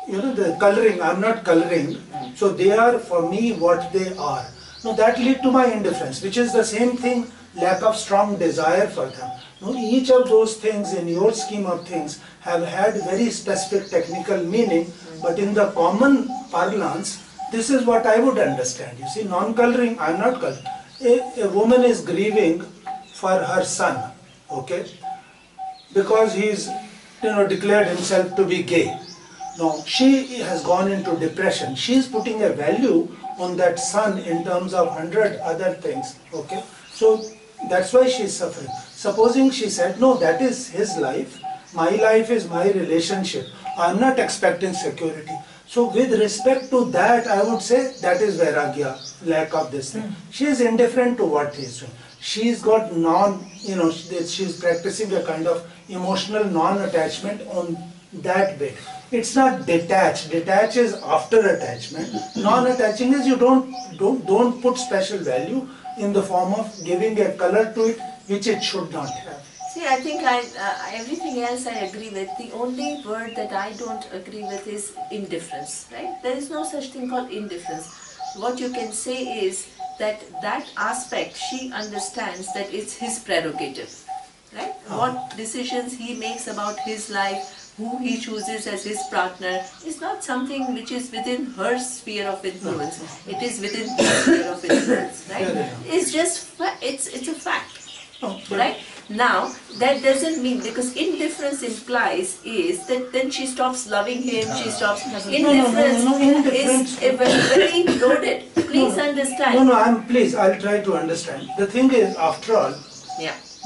You know, the coloring, I'm not coloring, so they are for me what they are. Now that leads to my indifference, which is the same thing, lack of strong desire for them. Now each of those things in your scheme of things have had very specific technical meaning, but in the common parlance, this is what I would understand. You see, non-coloring, I'm not coloring. A woman is grieving for her son, okay, because he's, declared himself to be gay. Now, she has gone into depression. She is putting a value on that son in terms of 100 other things, okay. So, that's why she is suffering. Supposing she said, no, that is his life, my life is my relationship. I'm not expecting security. So, with respect to that, I would say that is Vairagya, lack of this thing. She is indifferent to what he is doing. She's got she's practicing a kind of emotional non-attachment on that bit. It's not detached. Detach is after attachment. Non-attaching is you don't put special value in the form of giving a color to it which it should not have. See, I think everything else I agree with. The only word that I don't agree with is indifference, right? There is no such thing called indifference. What you can say is that aspect, she understands that it's his prerogative, right? What decisions he makes about his life, who he chooses as his partner, is not something which is within her sphere of influence. It is within his sphere of influence, right? It's just, it's a fact, right? Now, that doesn't mean, because indifference implies is that then she stops loving him, she stops, indifference is very loaded. Please understand. I'll try to understand. The thing is, after all,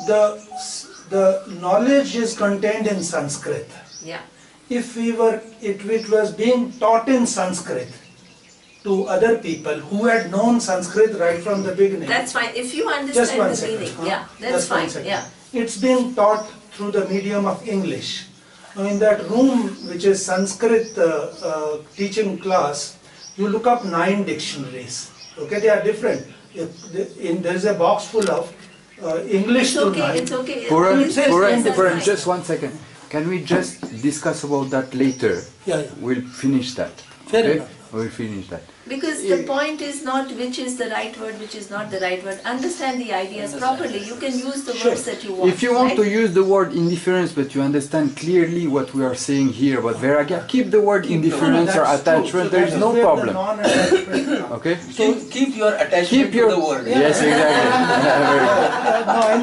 the knowledge is contained in Sanskrit. Yeah. If it was being taught in Sanskrit to other people who had known Sanskrit right from the beginning. That's fine. If you understand the meaning, that's fine. Yeah. It's being taught through the medium of English. Now in that room, which is Sanskrit teaching class, you look up 9 dictionaries. Okay, they are different. There is a box full of English to 9. It's okay. Puran, just 1 second. Can we just discuss about that later? Yeah. We'll finish that. Fair enough. We'll finish that. Because the point is not which is the right word, which is not the right word. Understand the ideas properly. You can use the words that you want. If you want to use the word indifference, but you understand clearly what we are saying here about Vairagya, keep the word indifference or attachment. There is no problem. Okay? So keep your attachment to the word. Yes, exactly. I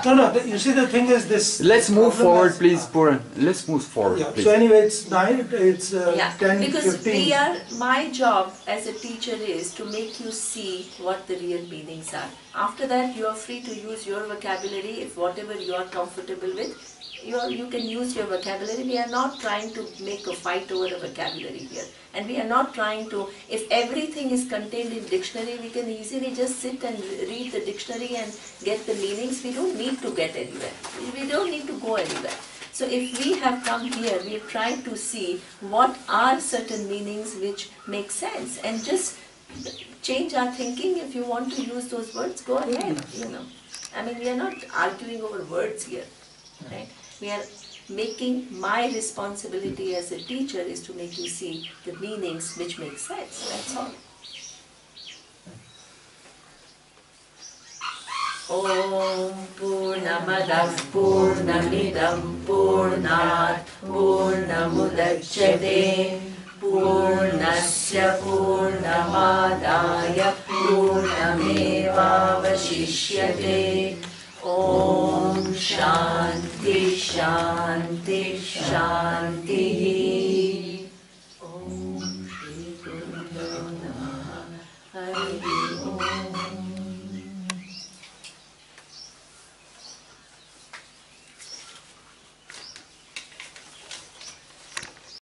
know. No, you see the thing is this. Let's move forward, please, Puran. Let's move forward, please. So anyway, it's 9, it's 10, because 15. My job as a teacher is to make you see what the real meanings are. After that, you are free to use your vocabulary. If whatever you are comfortable with, you can use your vocabulary. We are not trying to make a fight over a vocabulary here. And we are not trying to, if everything is contained in dictionary, we can easily just sit and read the dictionary and get the meanings. We don't need to get anywhere. We don't need to go anywhere. So if we have come here, we have tried to see what are certain meanings which make sense, and just change our thinking. If you want to use those words, go ahead, I mean, we are not arguing over words here, right? We are making, my responsibility as a teacher is to make you see the meanings which make sense, that's all. Om Purnamadah Purnamidam Purnat Purnamudachyate Purnasya Purnamadaya Purnamevavashishyate. Om Shanti Shanti Shanti.